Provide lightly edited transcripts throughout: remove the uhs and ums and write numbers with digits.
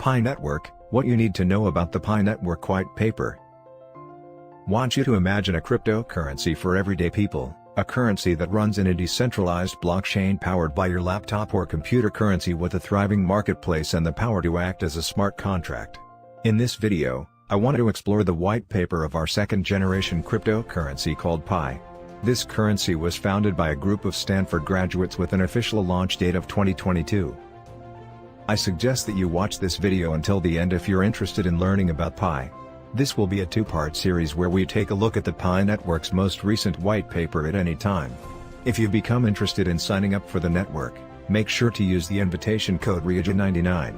Pi Network, what you need to know about the Pi Network white paper. Want you to imagine a cryptocurrency for everyday people, a currency that runs in a decentralized blockchain powered by your laptop or computer, currency with a thriving marketplace and the power to act as a smart contract. In this video, I want to explore the white paper of our second-generation cryptocurrency called Pi. This currency was founded by a group of Stanford graduates with an official launch date of 2022. I suggest that you watch this video until the end if you're interested in learning about Pi. This will be a two-part series where we take a look at the Pi Network's most recent white paper at any time. If you become interested in signing up for the network, make sure to use the invitation code REGION99.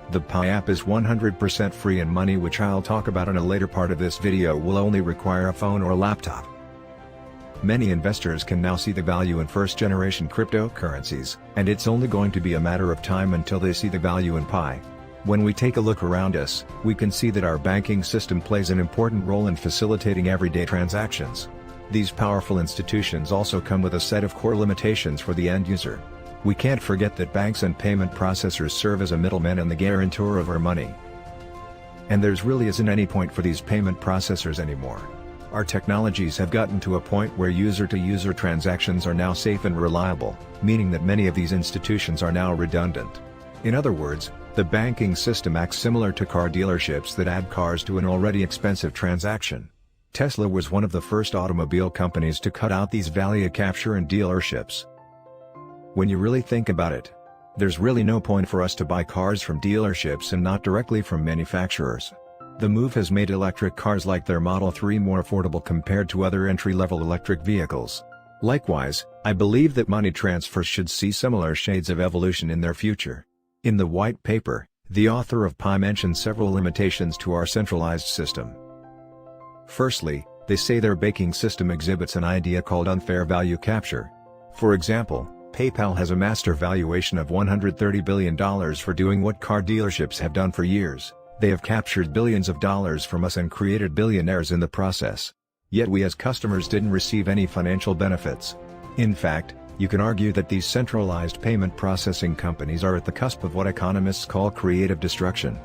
The Pi app is 100% free, and money, which I'll talk about in a later part of this video, will only require a phone or laptop. Many investors can now see the value in first-generation cryptocurrencies, and it's only going to be a matter of time until they see the value in Pi. When we take a look around us, we can see that our banking system plays an important role in facilitating everyday transactions. These powerful institutions also come with a set of core limitations for the end user. We can't forget that banks and payment processors serve as a middleman and the guarantor of our money. And there's really isn't any point for these payment processors anymore. Our technologies have gotten to a point where user-to-user transactions are now safe and reliable, meaning that many of these institutions are now redundant. In other words, the banking system acts similar to car dealerships that add cars to an already expensive transaction. Tesla was one of the first automobile companies to cut out these value capture in dealerships. When you really think about it, there's really no point for us to buy cars from dealerships and not directly from manufacturers. The move has made electric cars like their Model 3 more affordable compared to other entry-level electric vehicles. Likewise, I believe that money transfers should see similar shades of evolution in their future. In the white paper, the author of Pi mentions several limitations to our centralized system. Firstly, they say their banking system exhibits an idea called unfair value capture. For example, PayPal has a master valuation of $130 billion for doing what car dealerships have done for years. They have captured billions of dollars from us and created billionaires in the process. Yet we as customers didn't receive any financial benefits. In fact, you can argue that these centralized payment processing companies are at the cusp of what economists call creative destruction.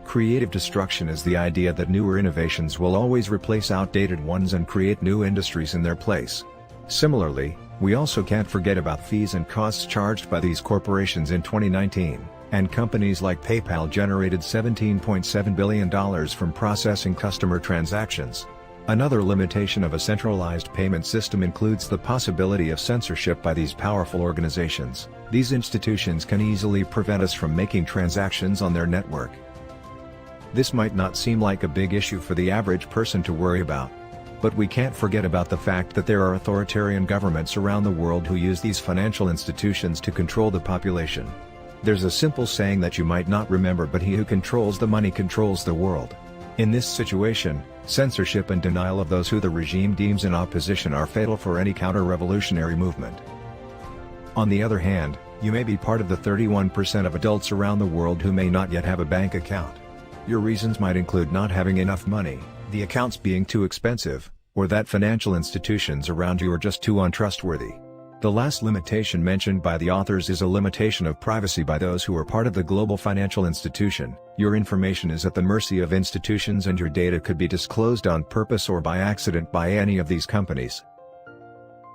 Creative destruction is the idea that newer innovations will always replace outdated ones and create new industries in their place. Similarly, we also can't forget about fees and costs charged by these corporations in 2019. And companies like PayPal generated $17.7 billion from processing customer transactions. Another limitation of a centralized payment system includes the possibility of censorship by these powerful organizations. These institutions can easily prevent us from making transactions on their network. This might not seem like a big issue for the average person to worry about. But we can't forget about the fact that there are authoritarian governments around the world who use these financial institutions to control the population. There's a simple saying that you might not remember, but he who controls the money controls the world. In this situation, censorship and denial of those who the regime deems in opposition are fatal for any counter-revolutionary movement. On the other hand, you may be part of the 31% of adults around the world who may not yet have a bank account. Your reasons might include not having enough money, the accounts being too expensive, or that financial institutions around you are just too untrustworthy. The last limitation mentioned by the authors is a limitation of privacy by those who are part of the global financial institution. Your information is at the mercy of institutions and your data could be disclosed on purpose or by accident by any of these companies.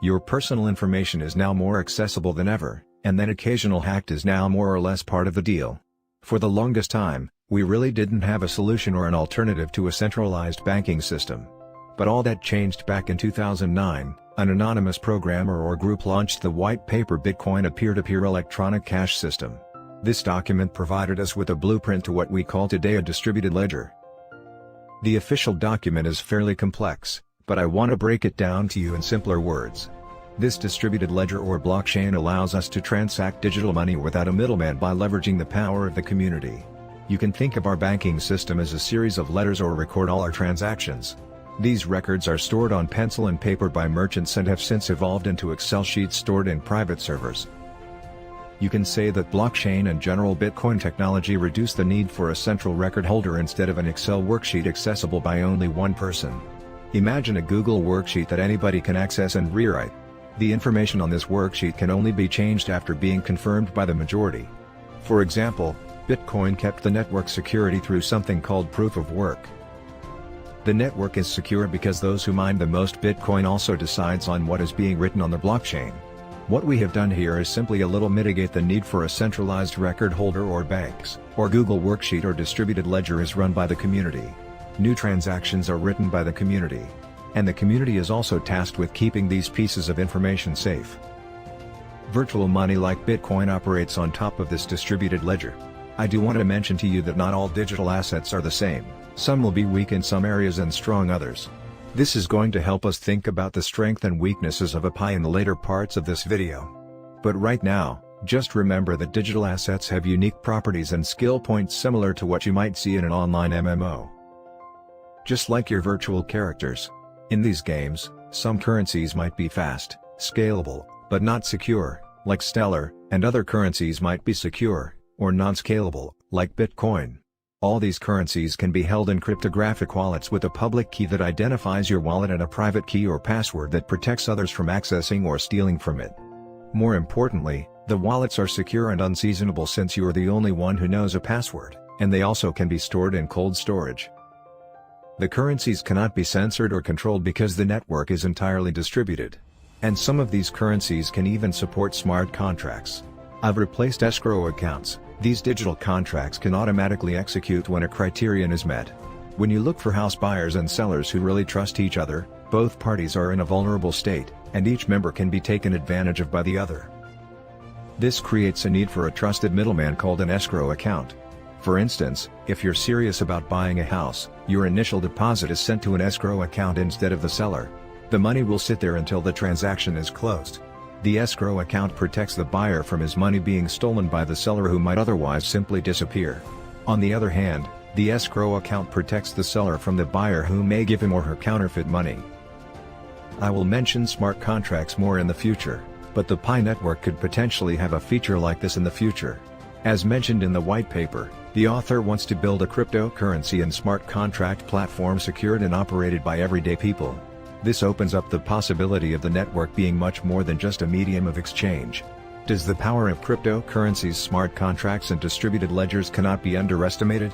Your personal information is now more accessible than ever, and that occasional hack is now more or less part of the deal. For the longest time, we really didn't have a solution or an alternative to a centralized banking system. But all that changed back in 2009. An anonymous programmer or group launched the white paper Bitcoin, a peer-to-peer electronic cash system. This document provided us with a blueprint to what we call today a distributed ledger. The official document is fairly complex, but I want to break it down to you in simpler words. This distributed ledger or blockchain allows us to transact digital money without a middleman by leveraging the power of the community. You can think of our banking system as a series of letters or record all our transactions. These records are stored on pencil and paper by merchants and have since evolved into Excel sheets stored in private servers. You can say that blockchain and general Bitcoin technology reduce the need for a central record holder instead of an Excel worksheet accessible by only one person. Imagine a Google worksheet that anybody can access and rewrite. The information on this worksheet can only be changed after being confirmed by the majority. For example, Bitcoin kept the network security through something called proof of work. The network is secure because those who mine the most Bitcoin also decides on what is being written on the blockchain. What we have done here is simply a little mitigate the need for a centralized record holder or banks, or Google Worksheet or distributed ledger is run by the community. New transactions are written by the community. And the community is also tasked with keeping these pieces of information safe. Virtual money like Bitcoin operates on top of this distributed ledger. I do want to mention to you that not all digital assets are the same, some will be weak in some areas and strong others. This is going to help us think about the strength and weaknesses of a Pi in the later parts of this video. But right now, just remember that digital assets have unique properties and skill points similar to what you might see in an online MMO. Just like your virtual characters. In these games, some currencies might be fast, scalable, but not secure, like Stellar, and other currencies might be secure, or non-scalable, like Bitcoin. All these currencies can be held in cryptographic wallets with a public key that identifies your wallet and a private key or password that protects others from accessing or stealing from it. More importantly, the wallets are secure and unseasonable since you are the only one who knows a password, and they also can be stored in cold storage. The currencies cannot be censored or controlled because the network is entirely distributed. And some of these currencies can even support smart contracts. I've replaced escrow accounts. These digital contracts can automatically execute when a criterion is met. When you look for house buyers and sellers who really trust each other, both parties are in a vulnerable state, and each member can be taken advantage of by the other. This creates a need for a trusted middleman called an escrow account. For instance, if you're serious about buying a house, your initial deposit is sent to an escrow account instead of the seller. The money will sit there until the transaction is closed. The escrow account protects the buyer from his money being stolen by the seller who might otherwise simply disappear. On the other hand, the escrow account protects the seller from the buyer who may give him or her counterfeit money. I will mention smart contracts more in the future, but the Pi network could potentially have a feature like this in the future. As mentioned in the white paper, the author wants to build a cryptocurrency and smart contract platform secured and operated by everyday people. This opens up the possibility of the network being much more than just a medium of exchange. Does the power of cryptocurrencies, smart contracts and distributed ledgers cannot be underestimated?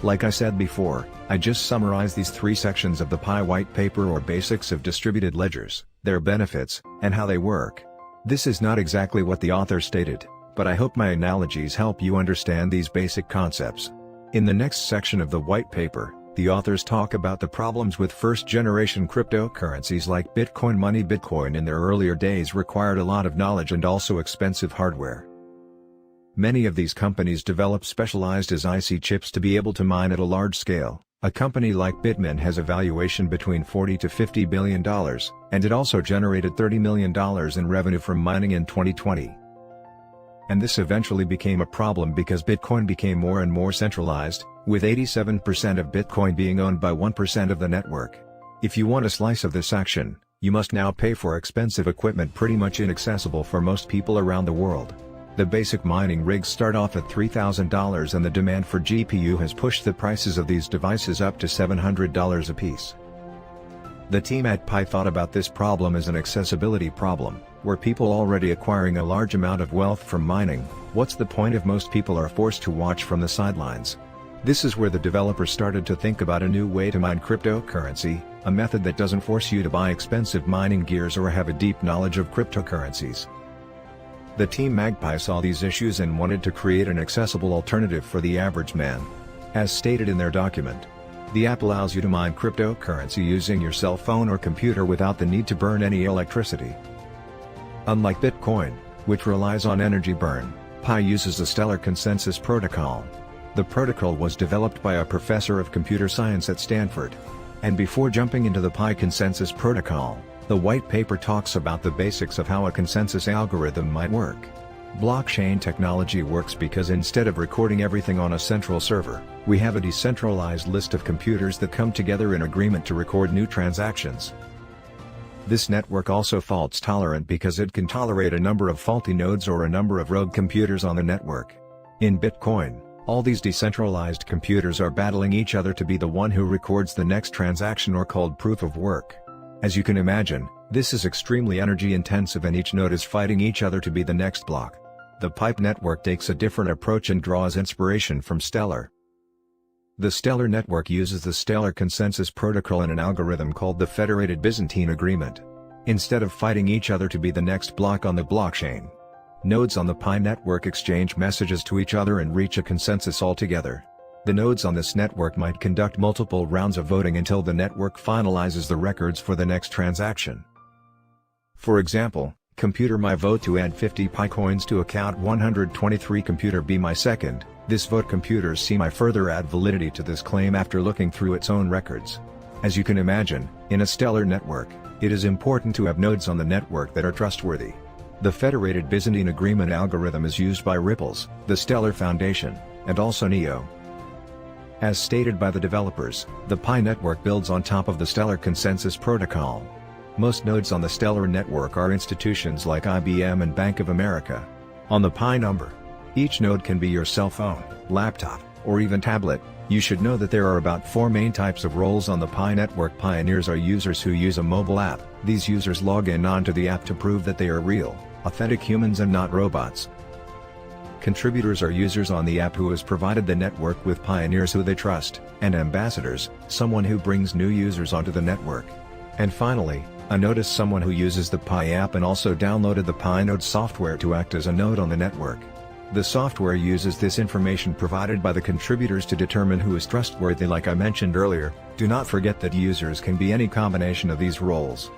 Like I said before, I just summarized these three sections of the Pi white paper or basics of distributed ledgers, their benefits, and how they work. This is not exactly what the author stated, but I hope my analogies help you understand these basic concepts. In the next section of the white paper, the authors talk about the problems with first-generation cryptocurrencies like Bitcoin money. Bitcoin in their earlier days required a lot of knowledge and also expensive hardware. Many of these companies develop specialized as IC chips to be able to mine at a large scale. A company like Bitmain has a valuation between $40 to $50 billion, and it also generated $30 million in revenue from mining in 2020. And this eventually became a problem because Bitcoin became more and more centralized, with 87% of Bitcoin being owned by 1% of the network. If you want a slice of this action, you must now pay for expensive equipment pretty much inaccessible for most people around the world. The basic mining rigs start off at $3,000 and the demand for GPU has pushed the prices of these devices up to $700 a piece. The team at Pi thought about this problem as an accessibility problem, where people already acquiring a large amount of wealth from mining. What's the point if most people are forced to watch from the sidelines? This is where the developers started to think about a new way to mine cryptocurrency, a method that doesn't force you to buy expensive mining gears or have a deep knowledge of cryptocurrencies. The team Magpie saw these issues and wanted to create an accessible alternative for the average man. As stated in their document, the app allows you to mine cryptocurrency using your cell phone or computer without the need to burn any electricity. Unlike Bitcoin, which relies on energy burn, Pi uses the Stellar Consensus Protocol. The protocol was developed by a professor of computer science at Stanford. And before jumping into the Pi Consensus Protocol, the white paper talks about the basics of how a consensus algorithm might work. Blockchain technology works because instead of recording everything on a central server, we have a decentralized list of computers that come together in agreement to record new transactions. This network also faults tolerant because it can tolerate a number of faulty nodes or a number of rogue computers on the network. In Bitcoin, all these decentralized computers are battling each other to be the one who records the next transaction, or called proof of work. As you can imagine, this is extremely energy intensive and each node is fighting each other to be the next block. The pipe network takes a different approach and draws inspiration from Stellar. The Stellar network uses the Stellar consensus protocol and an algorithm called the Federated Byzantine Agreement. Instead of fighting each other to be the next block on the blockchain, nodes on the Pi network exchange messages to each other and reach a consensus altogether. The nodes on this network might conduct multiple rounds of voting until the network finalizes the records for the next transaction. For example, computer might vote to add 50 Pi coins to account 123. Computer B my second. This vote computer C might further add validity to this claim after looking through its own records. As you can imagine, in a Stellar network, it is important to have nodes on the network that are trustworthy. The Federated Byzantine Agreement algorithm is used by Ripples, the Stellar Foundation, and also NEO. As stated by the developers, the Pi network builds on top of the Stellar consensus protocol. Most nodes on the Stellar network are institutions like IBM and Bank of America. On the Pi number, each node can be your cell phone, laptop, or even tablet. You should know that there are about 4 main types of roles on the Pi network. Pioneers are users who use a mobile app. These users log in onto the app to prove that they are real, authentic humans and not robots. Contributors are users on the app who has provided the network with pioneers who they trust, and ambassadors, someone who brings new users onto the network. And finally, a node is someone who uses the Pi app and also downloaded the Pi node software to act as a node on the network. The software uses this information provided by the contributors to determine who is trustworthy. Like I mentioned earlier, do not forget that users can be any combination of these roles.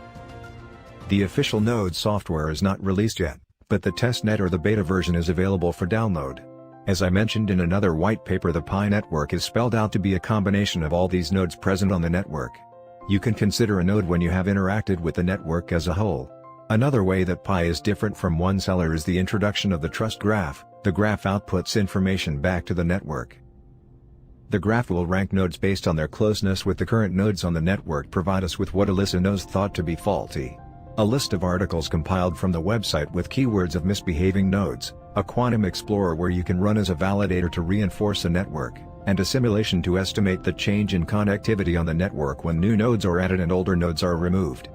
The official node software is not released yet, but the testnet or the beta version is available for download. As I mentioned in another white paper, the Pi network is spelled out to be a combination of all these nodes present on the network. You can consider a node when you have interacted with the network as a whole. Another way that Pi is different from one seller is the introduction of the trust graph. The graph outputs information back to the network. The graph will rank nodes based on their closeness with the current nodes on the network, provide us with what Alyssa knows thought to be faulty. A list of articles compiled from the website with keywords of misbehaving nodes, a quantum explorer where you can run as a validator to reinforce a network, and a simulation to estimate the change in connectivity on the network when new nodes are added and older nodes are removed.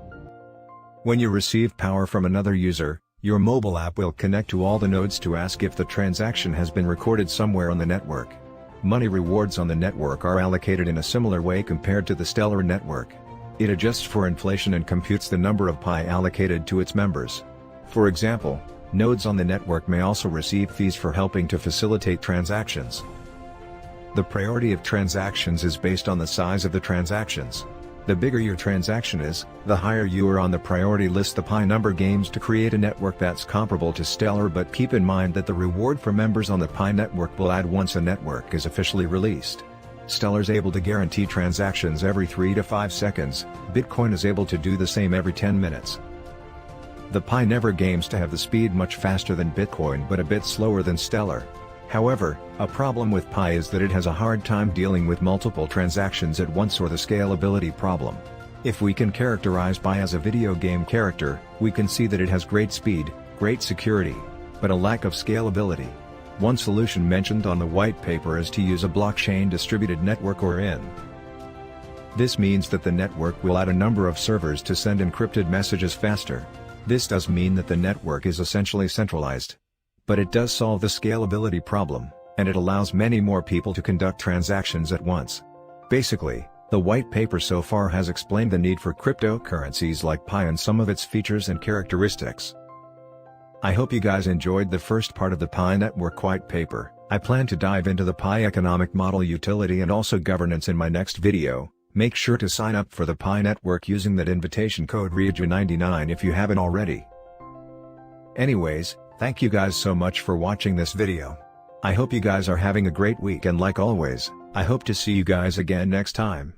When you receive power from another user, your mobile app will connect to all the nodes to ask if the transaction has been recorded somewhere on the network. Money rewards on the network are allocated in a similar way compared to the Stellar network. It adjusts for inflation and computes the number of Pi allocated to its members. For example, nodes on the network may also receive fees for helping to facilitate transactions. The priority of transactions is based on the size of the transactions. The bigger your transaction is, the higher you are on the priority list. The Pi number games to create a network that's comparable to Stellar, but keep in mind that the reward for members on the Pi network will add once a network is officially released. Stellar's able to guarantee transactions every 3 to 5 seconds, Bitcoin is able to do the same every 10 minutes. The Pi never games to have the speed much faster than Bitcoin but a bit slower than Stellar. However, a problem with Pi is that it has a hard time dealing with multiple transactions at once, or the scalability problem. If we can characterize Pi as a video game character, we can see that it has great speed, great security, but a lack of scalability. One solution mentioned on the white paper is to use a blockchain distributed network, or IN. This means that the network will add a number of servers to send encrypted messages faster. This does mean that the network is essentially centralized. But it does solve the scalability problem, and it allows many more people to conduct transactions at once. Basically, the white paper so far has explained the need for cryptocurrencies like Pi and some of its features and characteristics. I hope you guys enjoyed the first part of the Pi network white paper. I plan to dive into the Pi economic model, utility and also governance in my next video. Make sure to sign up for the Pi network using that invitation code REGIO99 if you haven't already. Anyways, thank you guys so much for watching this video. I hope you guys are having a great week, and like always, I hope to see you guys again next time.